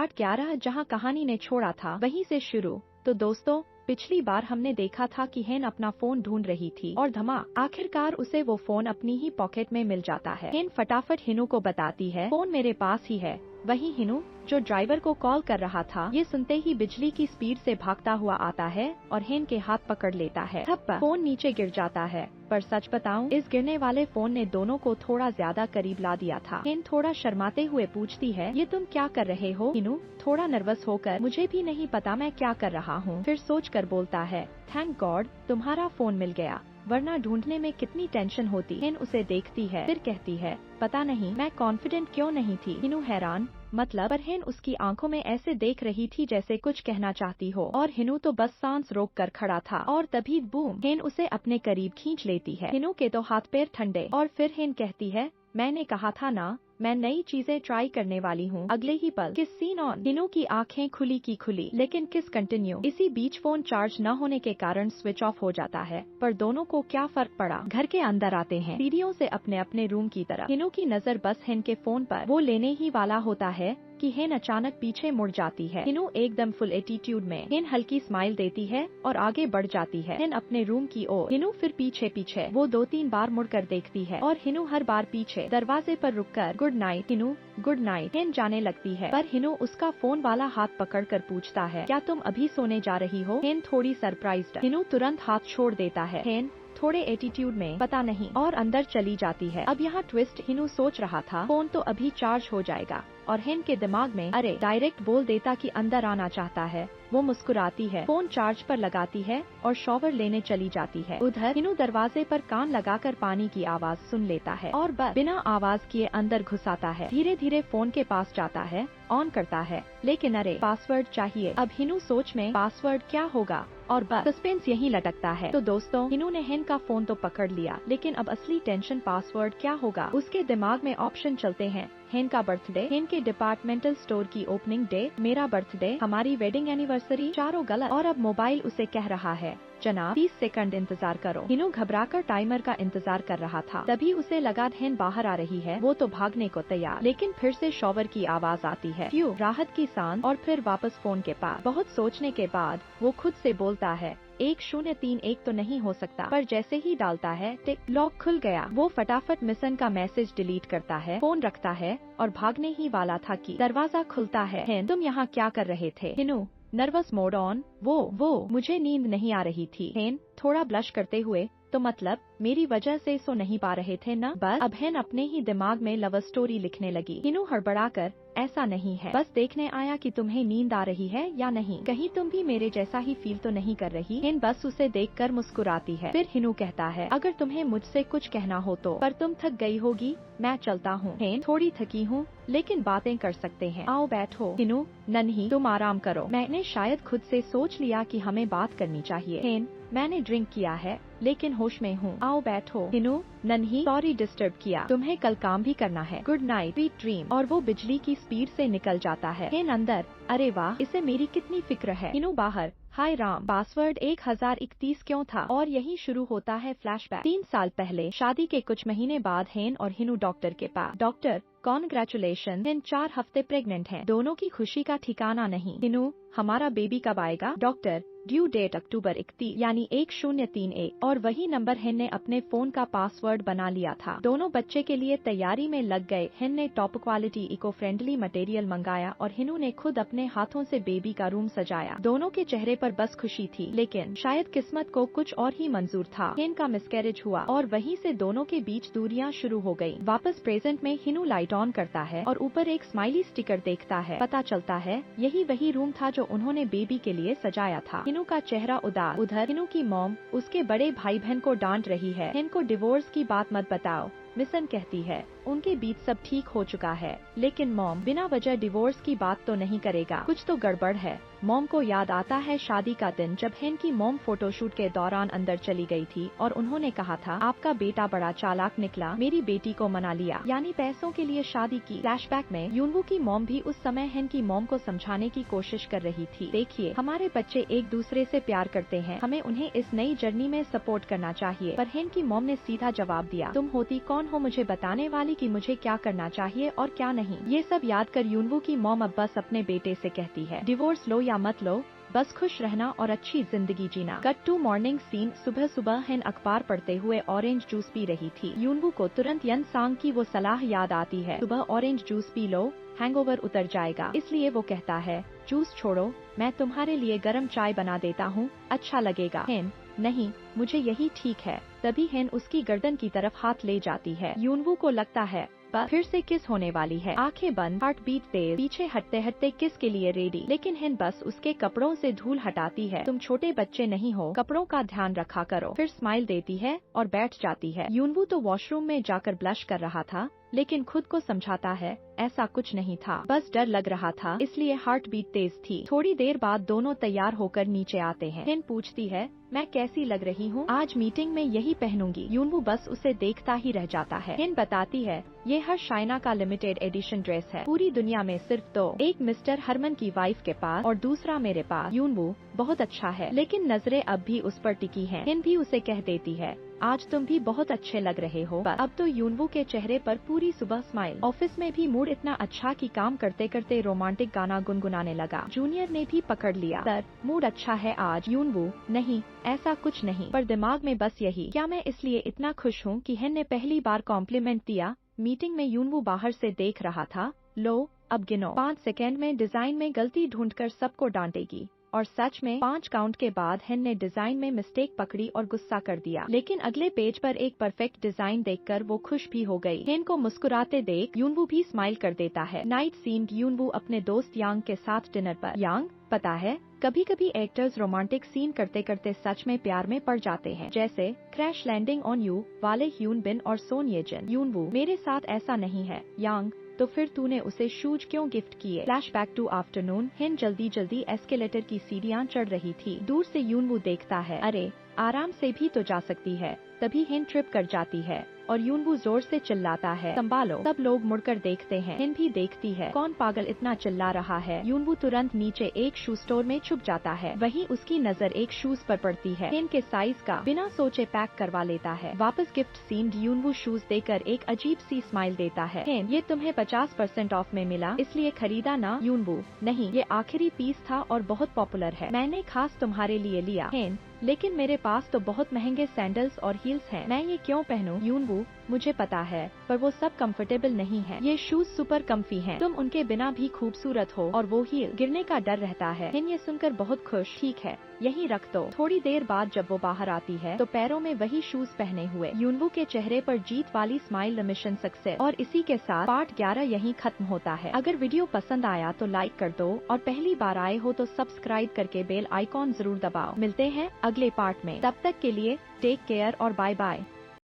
Part 11 जहां कहानी ने छोड़ा था वहीं से शुरू। तो दोस्तों, पिछली बार हमने देखा था कि हेन अपना फोन ढूंढ रही थी और आखिरकार उसे वो फोन अपनी ही पॉकेट में मिल जाता है। हेन फटाफट हिनू को बताती है फोन मेरे पास ही है। वही हिनू जो ड्राइवर को कॉल कर रहा था, ये सुनते ही बिजली की स्पीड से भागता हुआ आता है और हेन के हाथ पकड़ लेता है। थप्पा फोन नीचे गिर जाता है। पर सच बताऊं, इस गिरने वाले फोन ने दोनों को थोड़ा ज्यादा करीब ला दिया था। हेन थोड़ा शर्माते हुए पूछती है, ये तुम क्या कर रहे हो? हिनू थोड़ा नर्वस होकर, मुझे भी नहीं पता मैं क्या कर रहा हूँ, फिर सोच कर बोलता है, थैंक गॉड तुम्हारा फोन मिल गया, वरना ढूंढने में कितनी टेंशन होती। हेन उसे देखती है, फिर कहती है, पता नहीं मैं कॉन्फिडेंट क्यों नहीं थी। हिनू हैरान, मतलब? पर हेन उसकी आंखों में ऐसे देख रही थी जैसे कुछ कहना चाहती हो, और हिनू तो बस सांस रोक कर खड़ा था। और तभी बूम, हेन उसे अपने करीब खींच लेती है। हिनू के तो हाथ पैर ठंडे, और फिर हेन कहती है, मैंने कहा था ना, मैं नई चीजें ट्राई करने वाली हूँ। अगले ही पल किस सीन ऑन। हिनू की आंखें खुली की खुली, लेकिन किस कंटिन्यू। इसी बीच फोन चार्ज न होने के कारण स्विच ऑफ हो जाता है। पर दोनों को क्या फर्क पड़ा। घर के अंदर आते हैं सीढ़ियों से अपने अपने रूम की तरफ। हिनू की नजर बस हेन के फोन पर वो लेने ही वाला होता है कि हेन अचानक पीछे मुड़ जाती है। हिनू एकदम फुल एटीट्यूड में। हेन हल्की स्माइल देती है और आगे बढ़ जाती है हेन अपने रूम की ओर। हिनू फिर पीछे पीछे। वो 2-3 बार मुड़कर देखती है और हिनू हर बार पीछे। दरवाजे पर रुककर good night Hinoo, good night हेन जाने लगती है। पर हिनू उसका फोन वाला हाथ पकड़कर पूछता है, क्या तुम अभी सोने जा रही हो? हेन थोड़ी सरप्राइज्ड। हिनू तुरंत हाथ छोड़ देता है। हेन थोड़े एटीट्यूड में, पता नहीं, और अंदर चली जाती है। अब यहाँ ट्विस्ट, हिनू सोच रहा था फोन तो अभी चार्ज हो जाएगा, और हेन के दिमाग में अरे डायरेक्ट बोल देता कि अंदर आना चाहता है। वो मुस्कुराती है, फोन चार्ज पर लगाती है और शॉवर लेने चली जाती है। उधर हिनू दरवाजे पर कान लगाकर पानी की आवाज सुन लेता है और बस बिना आवाज किए अंदर घुसाता है। धीरे धीरे फोन के पास जाता है, ऑन करता है, लेकिन अरे पासवर्ड चाहिए। अब हिनू सोच में पासवर्ड क्या होगा, और बस सस्पेंस यहीं लटकता है। तो दोस्तों, हिनू ने हेन का फोन तो पकड़ लिया, लेकिन अब असली टेंशन पासवर्ड क्या होगा। उसके दिमाग में ऑप्शन चलते हैं, हेन का बर्थडे, हेन के डिपार्टमेंटल स्टोर की ओपनिंग डे, मेरा बर्थडे, हमारी वेडिंग एनिवर्सरी, चारों गलत। और अब मोबाइल उसे कह रहा है, जनाब 30 सेकंड इंतजार करो। हिनू घबराकर टाइमर का इंतजार कर रहा था। तभी उसे लगा हेन बाहर आ रही है। वो तो भागने को तैयार, लेकिन फिर से शॉवर की आवाज आती है। क्यों? राहत की सांस, और फिर वापस फोन के पास। बहुत सोचने के बाद वो खुद से बोलता है, 1031 तो नहीं हो सकता। पर जैसे ही डालता है, टिक, लॉक खुल गया। वो फटाफट मिशन का मैसेज डिलीट करता है, फोन रखता है और भागने ही वाला था कि दरवाजा खुलता है। हेन, तुम यहाँ क्या कर रहे थे? Hinoo nervous mode on. वो मुझे नींद नहीं आ रही थी। हेन थोड़ा ब्लश करते हुए, तो मतलब मेरी वजह से सो नहीं पा रहे थे ना? बस अब हेन अपने ही दिमाग में लव स्टोरी लिखने लगी। हिनू हड़बड़ाकर, ऐसा नहीं है, बस देखने आया कि तुम्हें नींद आ रही है या नहीं, कहीं तुम भी मेरे जैसा ही फील तो नहीं कर रही। हेन बस उसे देखकर मुस्कुराती है। फिर हिनू कहता है, अगर तुम्हें मुझसे कुछ कहना हो तो, पर तुम थक गई होगी, मैं चलता हूँ। हेन थोड़ी थकी हूँ, लेकिन बातें कर सकते हैं, आओ बैठो। हिनू नन्ही तुम आराम करो, मैंने शायद खुद से सोच लिया कि हमें बात करनी चाहिए। हेन मैंने ड्रिंक किया है, लेकिन होश में हूँ, आओ बैठो। हिनू नन्ही सॉरी डिस्टर्ब किया, तुम्हें कल काम भी करना है, गुड नाइट स्वीट ड्रीम। और वो बिजली की स्पीड से निकल जाता है। हेन अंदर, अरे वाह, इसे मेरी कितनी फिक्र है। हिनू बाहर, हाय राम, पासवर्ड 1031 क्यों था? और यही शुरू होता है फ्लैशबैक। 3 साल पहले शादी के कुछ महीने बाद हेन और हिनू डॉक्टर के पास। डॉक्टर कॉन्ग्रेचुलेशन, हेन 4 हफ्ते प्रेग्नेंट है। दोनों की खुशी का ठिकाना नहीं। हिनू हमारा बेबी कब आएगा? डॉक्टर ड्यू डेट अक्टूबर 31 यानी 1031। और वही नंबर हेन ने अपने फोन का पासवर्ड बना लिया था। दोनों बच्चे के लिए तैयारी में लग गए। हेन ने top quality eco friendly material मंगाया और हिनू ने खुद अपने हाथों से बेबी का रूम सजाया। दोनों के चेहरे पर बस खुशी थी, लेकिन शायद किस्मत को कुछ और ही मंजूर था। हेन का मिसकैरेज हुआ और वहीं से दोनों के बीच दूरियां शुरू हो गयी। वापस प्रेजेंट में हिनू लाइट ऑन करता है और ऊपर एक स्माइली स्टिकर देखता है। पता चलता है यही वही रूम था जो उन्होंने बेबी के लिए सजाया था। हिनू का चेहरा उदास। उधर हिनू की मॉम उसके बड़े भाई बहन को डांट रही है, हेन को डिवोर्स की बात मत बताओ। मिशन कहती है उनके बीच सब ठीक हो चुका है, लेकिन मॉम बिना वजह डिवोर्स की बात तो नहीं करेगा, कुछ तो गड़बड़ है। मॉम को याद आता है शादी का दिन जब हेन की मॉम फोटोशूट के दौरान अंदर चली गई थी और उन्होंने कहा था आपका बेटा बड़ा चालाक निकला, मेरी बेटी को मना लिया, यानी पैसों के लिए शादी की। फ्लैशबैक में यूनवू की मॉम भी उस समय हेन की मॉम को समझाने की कोशिश कर रही थी। देखिए हमारे बच्चे एक दूसरे से प्यार करते हैं, हमें उन्हें इस नई जर्नी में सपोर्ट करना चाहिए। पर हेन की मॉम ने सीधा जवाब दिया तुम होती कौन कौन हो मुझे बताने वाली कि मुझे क्या करना चाहिए और क्या नहीं। ये सब याद कर यूनवू की मॉम अब बस अपने बेटे से कहती है, डिवोर्स लो या मत लो, बस खुश रहना और अच्छी जिंदगी जीना। Cut to morning scene. सुबह सुबह हेन अखबार पढ़ते हुए ऑरेंज जूस पी रही थी। यूनवू को तुरंत यन सांग की वो सलाह याद आती है, सुबह orange juice P low, hangover उतर जाएगा। इसलिए वो कहता है, जूस छोड़ो, मैं तुम्हारे लिए गर्म चाय बना देता हूँ, अच्छा लगेगा। हेन, नहीं, मुझे यही ठीक है। तभी हेन उसकी गर्दन की तरफ हाथ ले जाती है। यूनवू को लगता है बस फिर से किस होने वाली है। आंखें बंद, हार्ट बीट तेज, पीछे हटते हटते किस के लिए रेडी। लेकिन हेन बस उसके कपड़ों से धूल हटाती है। तुम छोटे बच्चे नहीं हो, कपड़ों का ध्यान रखा करो। फिर स्माइल देती है और बैठ जाती है। यूनवू तो वॉशरूम में जाकर ब्लश कर रहा था, लेकिन खुद को समझाता है ऐसा कुछ नहीं था, बस डर लग रहा था, इसलिए हार्ट बीट तेज थी। थोड़ी देर बाद दोनों तैयार होकर नीचे आते हैं। हेन पूछती है, मैं कैसी लग रही हूँ? आज मीटिंग में यही पहनूंगी। यूनवू बस उसे देखता ही रह जाता है। हेन बताती है, ये हर शाइना का लिमिटेड एडिशन ड्रेस है, पूरी दुनिया में सिर्फ दो, एक मिस्टर हरमन की वाइफ के पास और दूसरा मेरे पास। यूनवू, बहुत अच्छा है, लेकिन नजरें अब भी उस पर टिकी हैं। हेन भी उसे कह देती है, आज तुम भी बहुत अच्छे लग रहे हो। बस अब तो यूनवू के चेहरे पर पूरी सुबह स्माइल। ऑफिस में भी मूड इतना अच्छा कि काम करते करते रोमांटिक गाना गुनगुनाने लगा। जूनियर ने भी पकड़ लिया, सर मूड अच्छा है आज। यूनवू, नहीं ऐसा कुछ नहीं, पर दिमाग में बस यही, क्या मैं इसलिए इतना खुश हूँ कि हेन ने पहली बार कॉम्प्लीमेंट दिया। मीटिंग में यूनवू बाहर से देख रहा था, लो अब गिनो, 5 सेकेंड में डिजाइन में गलती ढूंढकर सबको डांटेगी। और सच में 5 काउंट के बाद हेन ने डिजाइन में मिस्टेक पकड़ी और गुस्सा कर दिया। लेकिन अगले पेज पर एक परफेक्ट डिजाइन देखकर वो खुश भी हो गई। हेन को मुस्कुराते देख यूनवू भी स्माइल कर देता है। Night scene. यूनवू अपने दोस्त यांग के साथ डिनर पर। यांग, पता है कभी कभी एक्टर्स रोमांटिक सीन करते करते सच में प्यार में पड़ जाते हैं, जैसे क्रैश लैंडिंग ऑन यू वाले ह्यून बिन और सोन ये जिन। यूनवू, मेरे साथ ऐसा नहीं है। यांग, तो फिर तूने उसे शूज क्यों गिफ्ट किए? Flashback to afternoon. हेन जल्दी जल्दी एस्केलेटर की सीढ़ियां चढ़ रही थी। दूर से यूनवू देखता है, अरे आराम से भी तो जा सकती है। तभी हेन ट्रिप कर जाती है और यूनवू जोर से चिल्लाता है, संभालो। सब लोग मुड़कर देखते हैं। हेन भी देखती है, कौन पागल इतना चिल्ला रहा है। यूनवू तुरंत नीचे एक शू स्टोर में छुप जाता है। वहीं उसकी नजर एक शूज पर पड़ती है। हेन के साइज का बिना सोचे पैक करवा लेता है। वापस गिफ्ट सीन। यूनवू शूज देकर एक अजीब सी स्माइल देता है। हेन, ये तुम्हें 50% ऑफ में मिला, इसलिए खरीदा ना? यूनवू, नहीं, ये आखिरी पीस था और बहुत पॉपुलर है, मैंने खास तुम्हारे लिए लिया। हेन, लेकिन मेरे पास तो बहुत महंगे सैंडल्स और हील्स हैं, मैं ये क्यों पहनूं? यूनवू, मुझे पता है, पर वो सब कंफर्टेबल नहीं है। ये शूज सुपर कम्फी हैं, तुम उनके बिना भी खूबसूरत हो, और वो हील गिरने का डर रहता है। हिन ये सुनकर बहुत खुश, ठीक है यही रख दो। थोड़ी देर बाद जब वो बाहर आती है तो पैरों में वही शूज पहने हुए। यूनवू के चेहरे पर जीत वाली स्माइल। Mission success. और इसी के साथ पार्ट 11 यहीं खत्म होता है। अगर वीडियो पसंद आया तो लाइक कर दो और पहली बार आए हो तो सब्सक्राइब करके बेल आइकॉन जरूर दबाओ। मिलते हैं अगले पार्ट में, तब तक के लिए टेक केयर और बाय बाय।